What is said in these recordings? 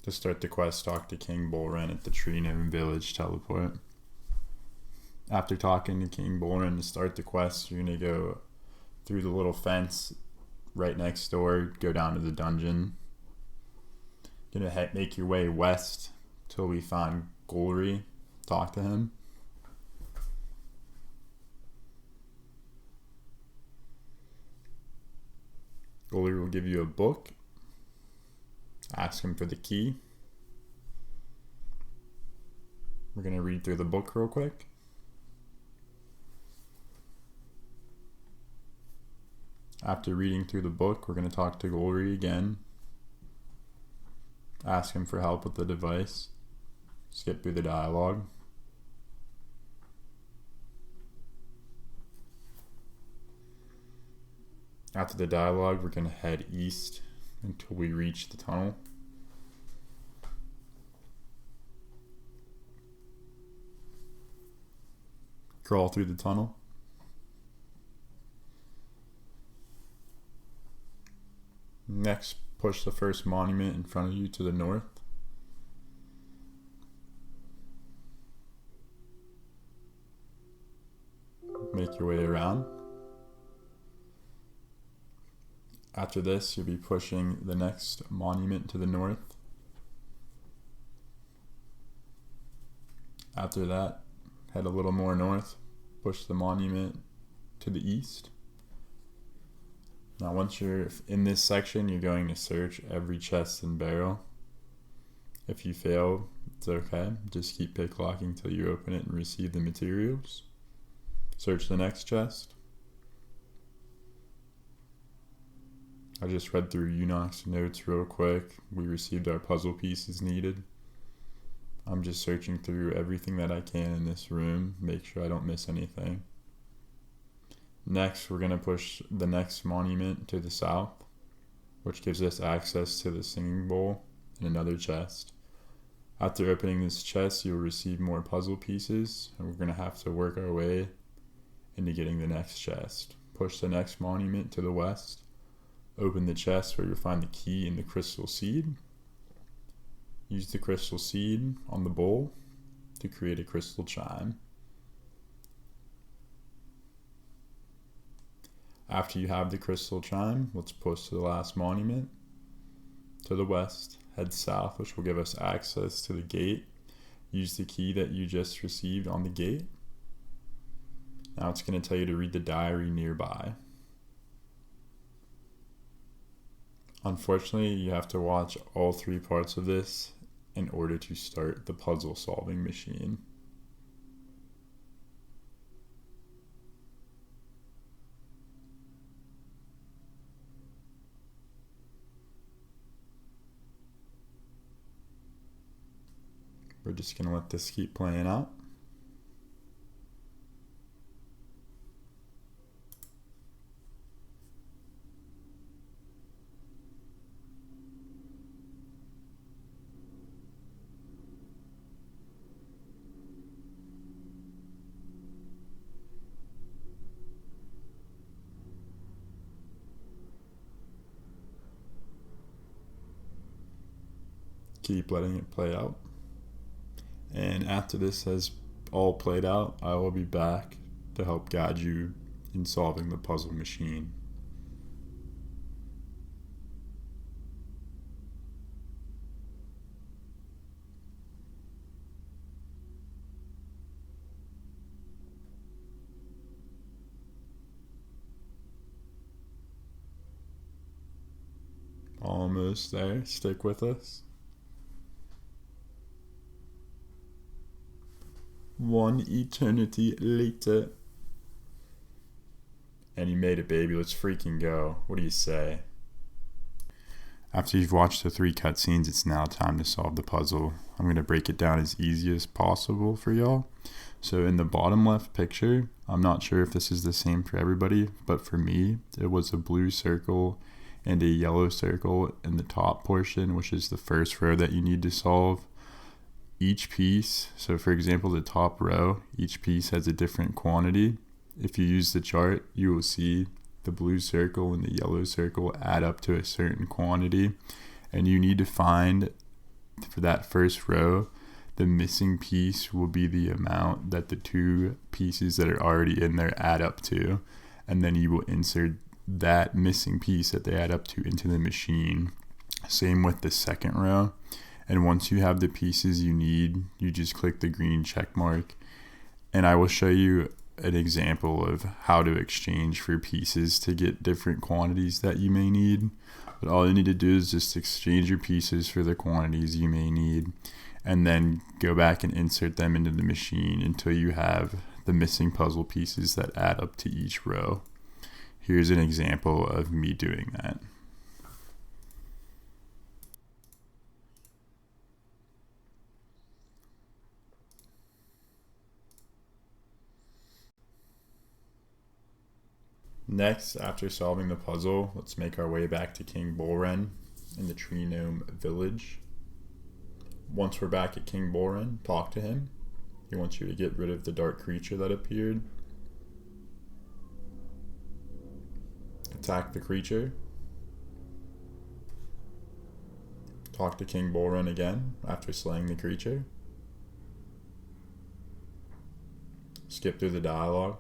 To start the quest, talk to King Bullrun at the Tree Gnome Village teleport. After talking to King Bullrun to start the quest, you're going to go through the little fence right next door, go down to the dungeon. You're going to make your way west till we find Glouphrie, talk to him. Glouphrie will give you a book. Ask him for the key. We're going to read through the book real quick. After reading through the book, we're going to talk to Glouphrie again. Ask him for help with the device. Skip through the dialogue. After the dialogue, we're going to head east until we reach the tunnel. Crawl through the tunnel. Next, push the first monument in front of you to the north. Make your way around. After this, you'll be pushing the next monument to the north. After that, head a little more north, push the monument to the east. Now once you're in this section, you're going to search every chest and barrel. If you fail, it's okay. Just keep picklocking till you open it and receive the materials. Search the next chest. I just read through Unox's notes real quick. We received our puzzle pieces needed. I'm just searching through everything that I can in this room, make sure I don't miss anything. Next, we're going to push the next monument to the south, which gives us access to the singing bowl and another chest. After opening this chest, you'll receive more puzzle pieces, and we're going to have to work our way into getting the next chest. Push the next monument to the west. Open the chest where you'll find the key and the crystal seed. Use the crystal seed on the bowl to create a crystal chime. After you have the crystal chime, let's push to the last monument. To the west, head south, which will give us access to the gate. Use the key that you just received on the gate. Now it's going to tell you to read the diary nearby. Unfortunately, you have to watch all 3 parts of this in order to start the puzzle solving machine. We're just going to let this keep playing out. Keep letting it play out. And after this has all played out, I will be back to help guide you in solving the puzzle machine. Almost there. Stick with us. 1 eternity later. And you made it, baby. Let's freaking go. What do you say? After you've watched the 3 cutscenes, it's now time to solve the puzzle. I'm going to break it down as easy as possible for y'all. So in the bottom left picture, I'm not sure if this is the same for everybody, but for me, it was a blue circle and a yellow circle in the top portion, which is the first row that you need to solve. Each piece, so for example the top row, each piece has a different quantity. If you use the chart, you will see the blue circle and the yellow circle add up to a certain quantity, and you need to find for that first row, the missing piece will be the amount that the 2 pieces that are already in there add up to. And then you will insert that missing piece that they add up to into the machine. Same with the second row. And once you have the pieces you need, you just click the green check mark. And I will show you an example of how to exchange for pieces to get different quantities that you may need. But all you need to do is just exchange your pieces for the quantities you may need, and then go back and insert them into the machine until you have the missing puzzle pieces that add up to each row. Here's an example of me doing that. Next, after solving the puzzle, let's make our way back to King Bullwren in the Tree Gnome village. Once we're back at King Bullwren, talk to him. He wants you to get rid of the dark creature that appeared. Attack the creature. Talk to King Bullwren again after slaying the creature. Skip through the dialogue.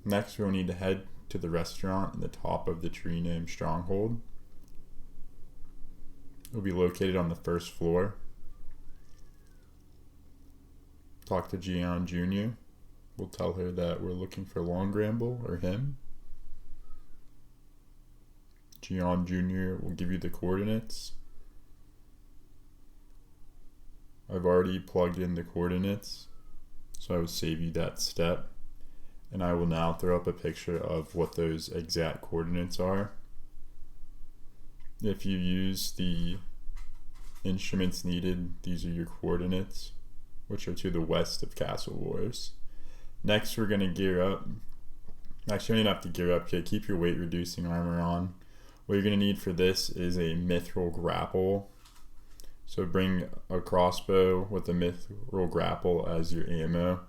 Next, we'll need to head to the restaurant in the top of the Tree Gnome stronghold. It will be located on the first floor. Talk to Gian Jr. We'll tell her that we're looking for Longramble or him. Gian Jr. will give you the coordinates. I've already plugged in the coordinates, so I will save you that step. And I will now throw up a picture of what those exact coordinates are. If you use the instruments needed, these are your coordinates, which are to the west of Castle Wars. Next, we're going to gear up. Actually, you don't have to gear up yet. Keep your weight reducing armor on. What you're going to need for this is a mithril grapple. So bring a crossbow with a mithril grapple as your ammo.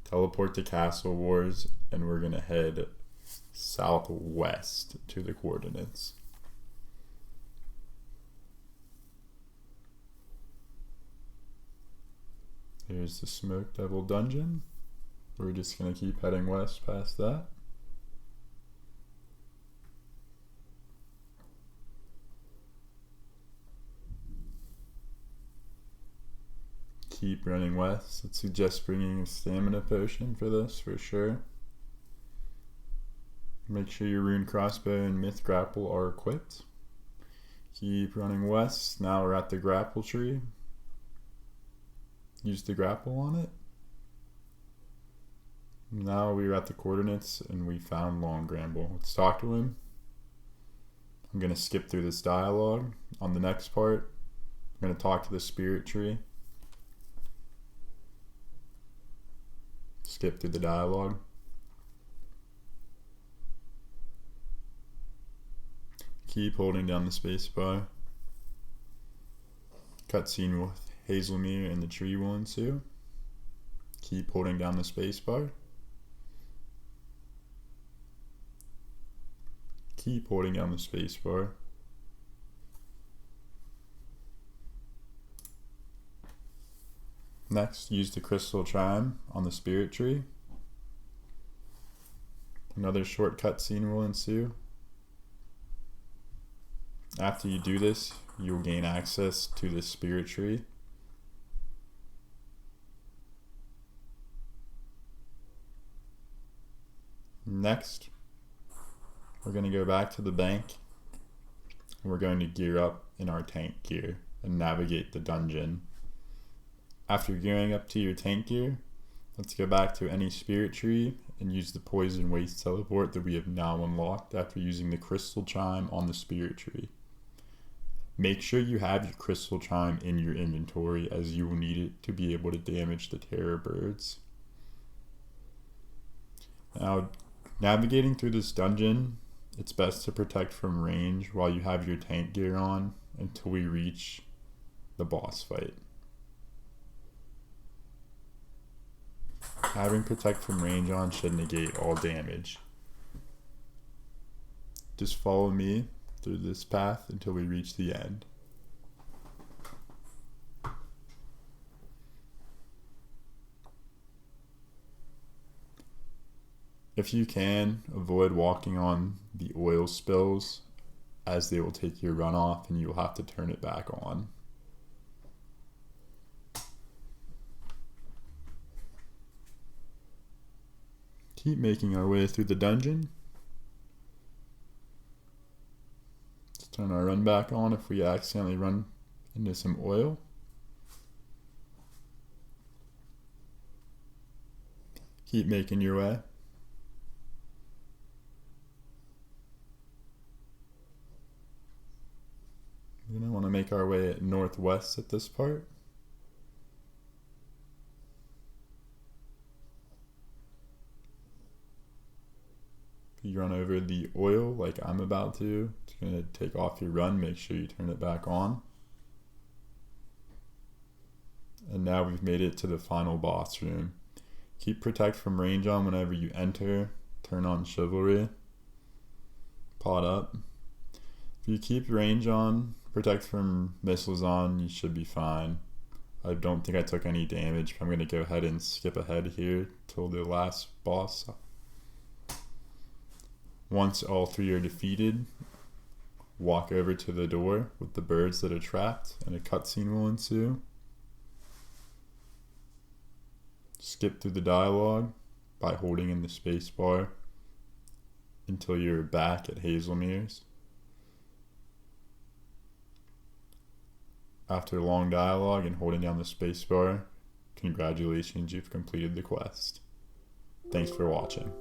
Teleport to Castle Wars, and we're going to head southwest to the coordinates. Here's the Smoke Devil dungeon. We're just going to keep heading west past that. Keep running west. I'd suggest bringing a stamina potion for this for sure. Make sure your rune crossbow and myth grapple are equipped. Keep running west. Now we're at the grapple tree. Use the grapple on it. Now we're at the coordinates and we found Longramble. Let's talk to him. I'm going to skip through this dialogue. On the next part, I'm going to talk to the spirit tree. Skip through the dialogue. Keep holding down the space bar. Cutscene with Hazelmere and the tree will ensue. Keep holding down the space bar. Keep holding down the space bar. Next, use the Crystal Chime on the spirit tree. Another short cutscene will ensue. After you do this, you will gain access to the spirit tree. Next, we're going to go back to the bank. We're going to gear up in our tank gear and navigate the dungeon. After gearing up to your tank gear, let's go back to any spirit tree and use the poison waste teleport that we have now unlocked after using the Crystal Chime on the spirit tree. Make sure you have your Crystal Chime in your inventory, as you will need it to be able to damage the Terrorbirds. Now, navigating through this dungeon, it's best to protect from range while you have your tank gear on until we reach the boss fight. Having protect from range on should negate all damage. Just follow me through this path until we reach the end. If you can, avoid walking on the oil spills, as they will take your run off and you'll have to turn it back on. Keep making our way through the dungeon. Let's turn our run back on if we accidentally run into some oil. Keep making your way. We're going to want to make our way northwest at this part. If you run over the oil like I'm about to, it's going to take off your run. Make sure you turn it back on. And now we've made it to the final boss room. Keep protect from range on whenever you enter. Turn on chivalry. Pot up. If you keep range on, protect from missiles on, you should be fine. I don't think I took any damage. I'm going to go ahead and skip ahead here till the last boss. Once all three are defeated, walk over to the door with the birds that are trapped and a cutscene will ensue. Skip through the dialogue by holding in the space bar until you're back at Hazelmere's. After long dialogue and holding down the spacebar, congratulations, you've completed the quest. Thanks for watching.